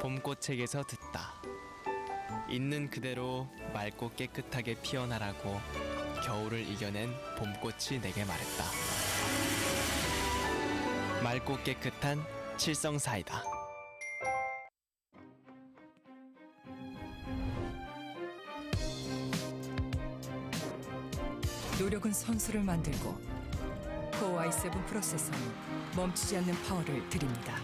봄꽃책에서 듣다. 있는 그대로 맑고 깨끗하게 피어나라고 겨울을 이겨낸 봄꽃이 내게 말했다. 맑고 깨끗한 칠성사이다. 노력은 선수를 만들고 코어 i7 프로세서는 멈추지 않는 파워를 드립니다.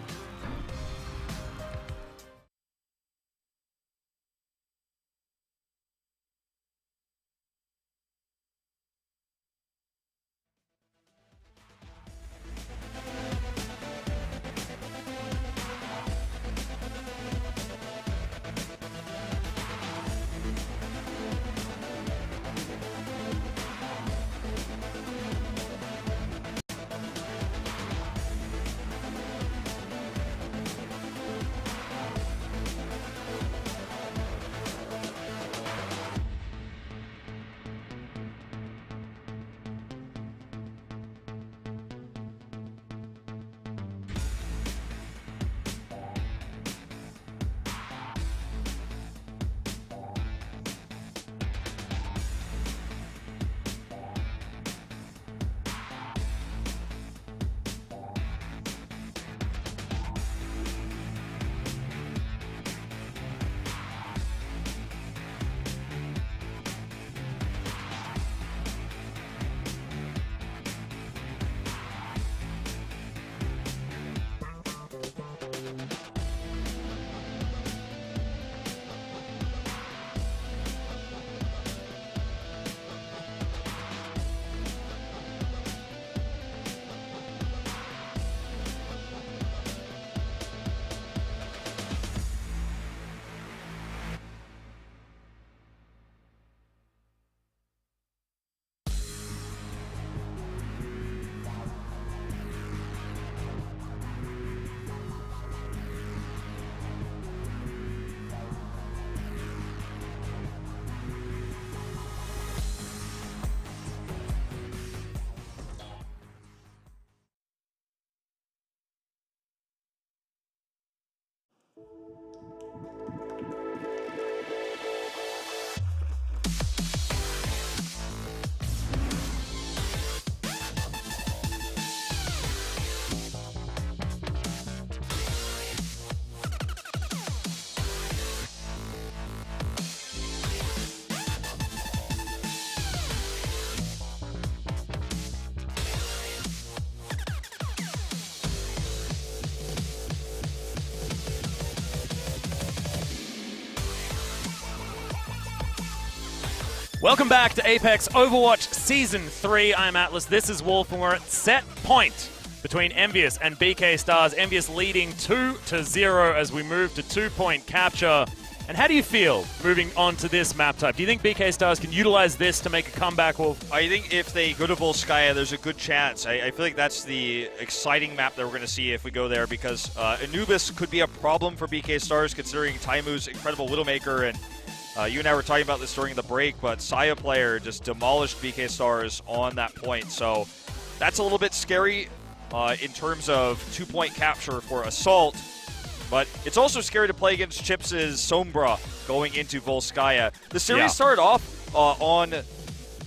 Welcome back to Apex Overwatch Season 3. I'm Atlas, this is Wolf, and we're at set point between EnVyUs and BK Stars. EnVyUs leading 2-0 as we move to 2-point capture. And how do you feel moving on to this map type? Do you think BK Stars can utilize this to make a comeback, Wolf? I think if they go to Volskaya, there's a good chance. I feel like that's the exciting map that we're going to see if we go there, because Anubis could be a problem for BK Stars considering Taimu's incredible Widowmaker, and you and I were talking about this during the break, but Saya player just demolished BK Stars on that point. So that's a little bit scary in terms of 2-point capture for Assault. But it's also scary to play against Chips' Sombra going into Volskaya. The series started off on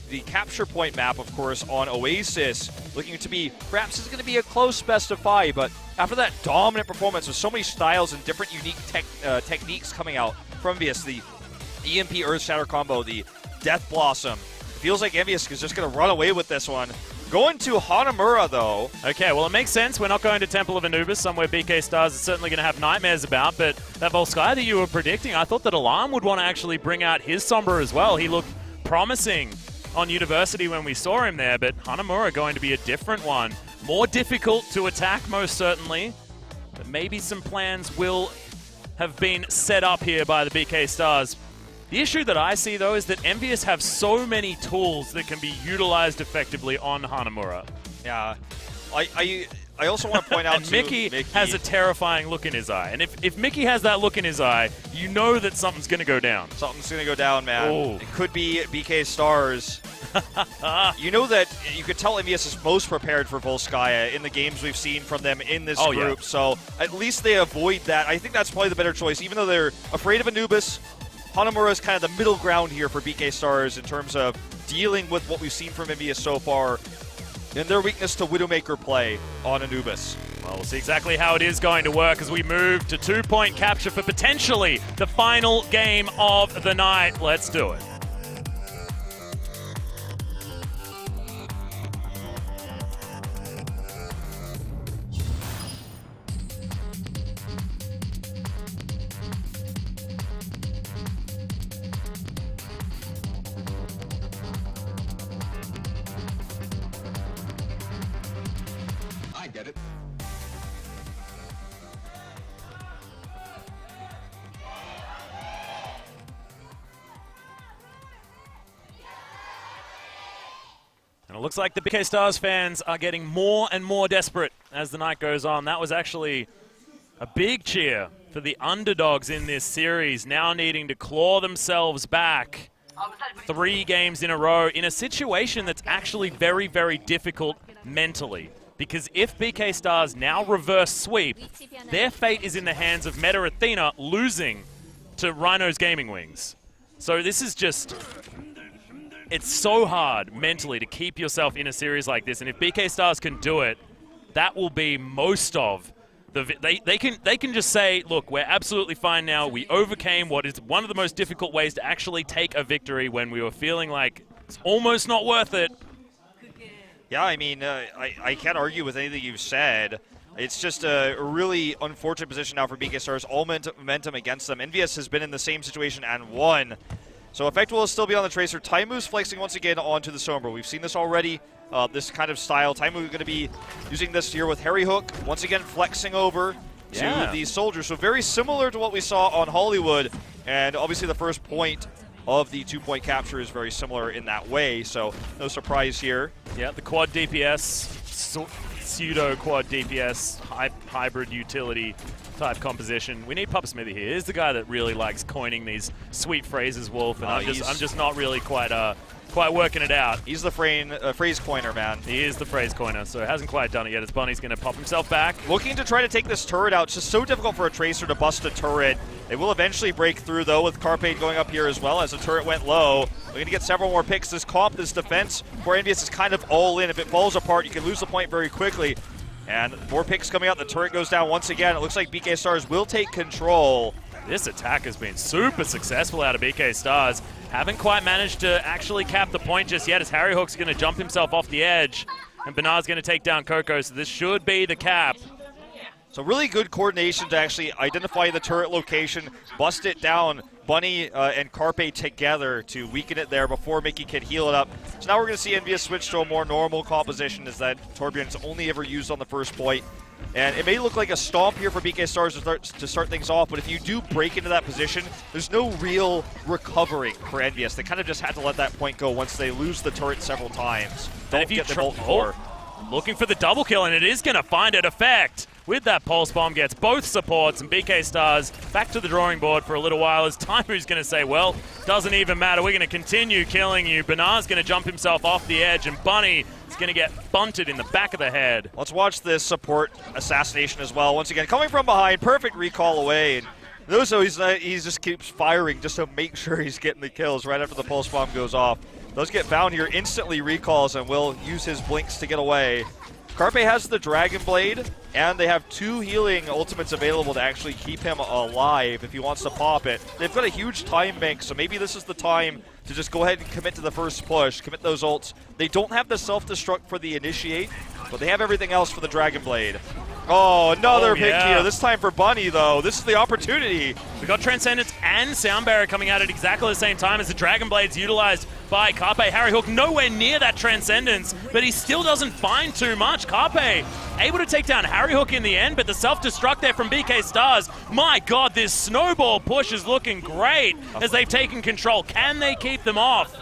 the capture point map, of course, on Oasis, looking to be, perhaps it's going to be a close best of 5, but after that dominant performance with so many styles and different unique techniques coming out from EnVyUs, the EMP Earth Shatter combo, the Death Blossom, it feels like EnVyUs is just going to run away with this one. Going to Hanamura, though. Okay, well, it makes sense. We're not going to Temple of Anubis, somewhere BK Stars is certainly going to have nightmares about, but that Volskaya that you were predicting, I thought that Alarm would want to actually bring out his Sombra as well. He looked promising on University when we saw him there, but Hanamura going to be a different one. More difficult to attack, most certainly, but maybe some plans will have been set up here by the BK Stars. The issue that I see, though, is that EnVyUs have so many tools that can be utilized effectively on Hanamura. Yeah, I I also want to point out And Mickey Mickey has a terrifying look in his eye. And if Mickey has that look in his eye, you know that something's going to go down. Something's going to go down, man. Ooh. It could be BK Stars. You know that you could tell EnVyUs is most prepared for Volskaya in the games we've seen from them in this group. Yeah. So at least they avoid that. I think that's probably the better choice. Even though they're afraid of Anubis, Hanamura is kind of the middle ground here for BK Stars in terms of dealing with what we've seen from EnVyUs so far and their weakness to Widowmaker play on Anubis. Well, we'll see exactly how it is going to work as we move to 2-point capture for potentially the final game of the night. Let's do it. I get it. And it looks like the BK Stars fans are getting more and more desperate as the night goes on. That was actually a big cheer for the underdogs in this series, now needing to claw themselves back 3 games in a row in a situation that's actually very, very difficult mentally. Because if BK Stars now reverse sweep, their fate is in the hands of Meta Athena losing to Rhino's Gaming Wings. So this is just... It's so hard mentally to keep yourself in a series like this, and if BK Stars can do it, that will be most of the... They can just say, look, we're absolutely fine now. We overcame what is one of the most difficult ways to actually take a victory when we were feeling like it's almost not worth it. Yeah, I mean, I can't argue with anything you've said. It's just a really unfortunate position now for BK Stars. All momentum against them. EnVyUs has been in the same situation and won. So Effect will still be on the Tracer. Taimu's flexing once again onto the Sombra. We've seen this already, this kind of style. Taimu going to be using this here with Harry Hook. Once again flexing over to these soldiers. So very similar to what we saw on Hollywood. And obviously the first point of the 2-point capture is very similar in that way. So no surprise here. Yeah, the quad DPS, pseudo quad DPS, hybrid utility type composition. We need Papa Smithy here. He's the guy that really likes coining these sweet phrases, Wolf, and I'm just not really quite working it out. He's the phrase coiner, man. He is the phrase coiner, so hasn't quite done it yet as Bunny's going to pop himself back. Looking to try to take this turret out. It's just so difficult for a Tracer to bust a turret. They will eventually break through, though, with Carpe going up here as well as the turret went low. We're going to get several more picks. This comp, this defense for EnVyUs is kind of all in. If it falls apart, you can lose the point very quickly. And more picks coming out. The turret goes down once again. It looks like BK Stars will take control. This attack has been super successful out of BK Stars. Haven't quite managed to actually cap the point just yet as Harry Hook's going to jump himself off the edge. And Bernard's going to take down Coco, so this should be the cap. So really good coordination to actually identify the turret location, bust it down. Bunny and Carpe together to weaken it there before Mickey can heal it up. So now we're going to see EnVyUs switch to a more normal composition as that Torbjorn's only ever used on the first point. And it may look like a stomp here for BK Stars to start things off, but if you do break into that position, there's no real recovering for EnVyUs. They kind of just had to let that point go once they lose the turret several times. Don't if you get the bolt before. Looking for the double kill, and it is going to find it effect. With that pulse bomb, gets both supports, and BK Stars back to the drawing board for a little while as Taimu's going to say, well, doesn't even matter, we're going to continue killing you. Bernard's going to jump himself off the edge, and Bunny is going to get bunted in the back of the head. Let's watch this support assassination as well. Once again, coming from behind, perfect recall away. And notice how he just keeps firing just to make sure he's getting the kills right after the pulse bomb goes off. Does get found here, instantly recalls, and will use his blinks to get away. Carpe has the Dragon Blade, and they have 2 healing ultimates available to actually keep him alive if he wants to pop it. They've got a huge time bank, so maybe this is the time to just go ahead and commit to the first push, commit those ults. They don't have the self-destruct for the initiate, but they have everything else for the Dragon Blade. Oh, another pick here. This time for Bunny, though. This is the opportunity. We got Transcendence and Sound Barrier coming out at exactly the same time as the Dragon Blade's utilized by Carpe. Harry Hook nowhere near that Transcendence, but he still doesn't find too much. Carpe able to take down Harry Hook in the end, but the self-destruct there from BK Stars. My God, this snowball push is looking great as they've taken control. Can they keep them off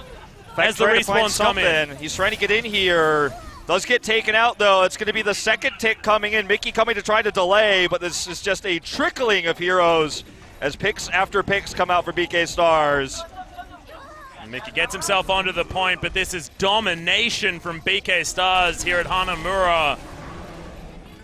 as the respawns come in? He's trying to get in here. Does get taken out, though. It's going to be the second tick coming in. Mickey coming to try to delay, but this is just a trickling of heroes as picks after picks come out for BK Stars. Mickey gets himself onto the point, but this is domination from BK Stars here at Hanamura.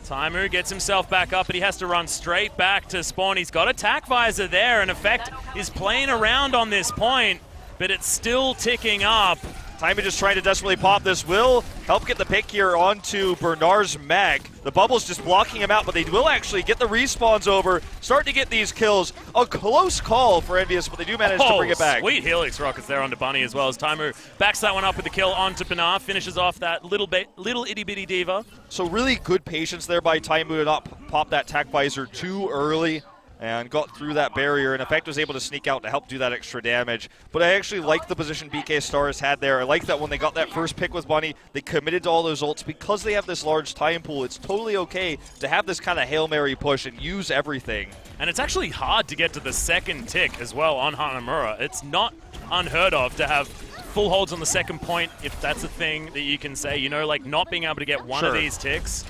Taimu gets himself back up, but he has to run straight back to spawn. He's got attack visor there, and Effect is playing around on this point, but it's still ticking up. Taimu just trying to desperately pop this. Will help get the pick here onto Bernard's mech. The bubble's just blocking him out, but they will actually get the respawns over, start to get these kills. A close call for ENVyUs, but they do manage to bring it back. Sweet Helix Rockets there onto Bunny as well as Taimu backs that one up with the kill onto Bernard, finishes off that little itty bitty diva. So really good patience there by Taimu to not pop that tack visor too early and got through that barrier, and Effect was able to sneak out to help do that extra damage. But I actually like the position BK Stars had there. I like that when they got that first pick with Bunny, they committed to all those ults. Because they have this large time pool, it's totally okay to have this kind of Hail Mary push and use everything. And it's actually hard to get to the second tick as well on Hanamura. It's not unheard of to have full holds on the second point, if that's a thing that you can say, you know, like not being able to get one of these ticks.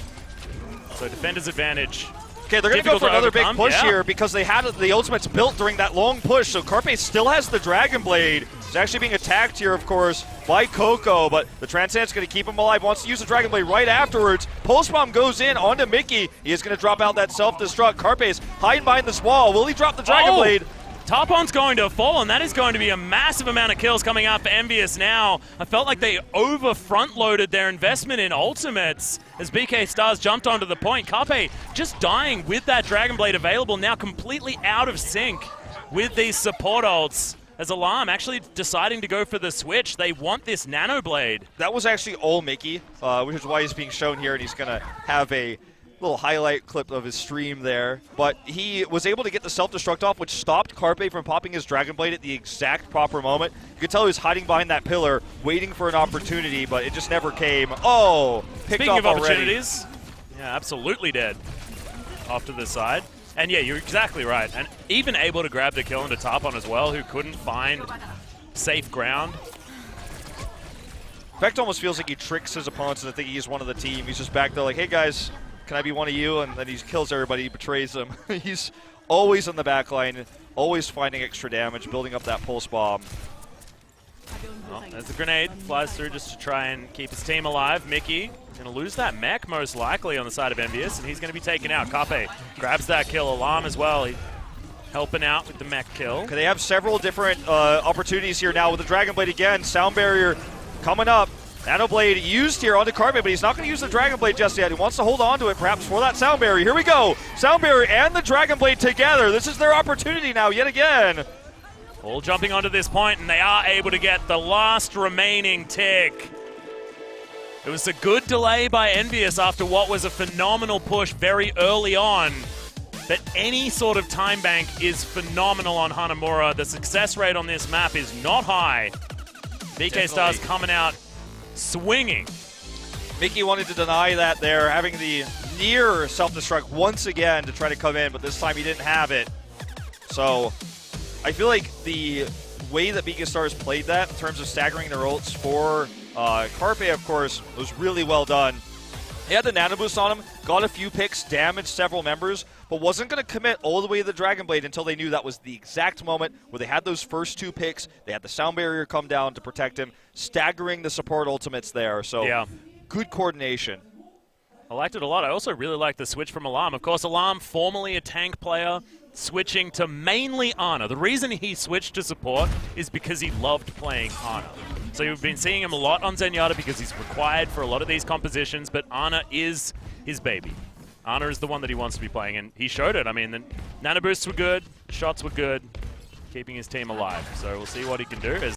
So defender's advantage. Okay, they're going to go for another big push yeah. here because they had the ultimates built during that long push. So Carpe still has the Dragon Blade. He's actually being attacked here, of course, by Coco, but the Transcendent's going to keep him alive. Wants to use the Dragon Blade right afterwards. Pulse Bomb goes in onto Mickey. He is going to drop out that self-destruct. Carpe's hiding behind this wall. Will he drop the Dragon Blade? Tarpon's going to fall, and that is going to be a massive amount of kills coming out for ENVyUs now. I felt like they over front-loaded their investment in ultimates as BK Stars jumped onto the point. Carpe just dying with that Dragon Blade available, now completely out of sync with these support ults. As Alarm actually deciding to go for the switch. They want this Nano Blade. That was actually all Mickey, which is why he's being shown here, and he's going to have a little highlight clip of his stream there, but he was able to get the self-destruct off, which stopped Carpe from popping his Dragon Blade at the exact proper moment. You could tell he was hiding behind that pillar, waiting for an opportunity, but it just never came. Oh, picked Speaking off of opportunities, yeah, absolutely dead off to the side. And yeah, you're exactly right. And even able to grab the kill into Tarpon as well, who couldn't find safe ground. Becht almost feels like he tricks his opponents into thinking he's one of the team. He's just back there like, hey guys, can I be one of you? And then he kills everybody, he betrays them. He's always in the back line, always finding extra damage, building up that pulse bomb. Well, there's the grenade, flies through just to try and keep his team alive. Mickey going to lose that mech most likely on the side of ENVyUs, and he's going to be taken out. Carpe grabs that kill. Alarm as well. He helping out with the mech kill. Okay, they have several different opportunities here now with the Dragon Blade again. Sound Barrier coming up. Nano Blade used here onto Carpe, but he's not going to use the Dragon Blade just yet. He wants to hold on to it, perhaps for that Sound Barrier. Here we go. Sound Barrier and the Dragon Blade together. This is their opportunity now, yet again. All jumping onto this point, and they are able to get the last remaining tick. It was a good delay by ENVyUs after what was a phenomenal push very early on. But any sort of time bank is phenomenal on Hanamura. The success rate on this map is not high. BK Stars coming out swinging. Mickey wanted to deny that there, having the near self-destruct once again to try to come in, but this time he didn't have it. So I feel like the way that BK Stars played that in terms of staggering their ults for Carpe, of course, was really well done. He had the Nano Boost on him, got a few picks, damaged several members, but wasn't going to commit all the way to the Dragon Blade until they knew that was the exact moment where they had those first two picks. They had the Sound Barrier come down to protect him, staggering the support ultimates there. So yeah, good coordination. I liked it a lot. I also really liked the switch from Alarm. Of course, Alarm, formerly a tank player, switching to mainly Ana. The reason he switched to support is because he loved playing Ana. So you've been seeing him a lot on Zenyatta because he's required for a lot of these compositions, but Ana is his baby. Ana is the one that he wants to be playing, and he showed it. I mean, the nano boosts were good, shots were good, keeping his team alive. So we'll see what he can do.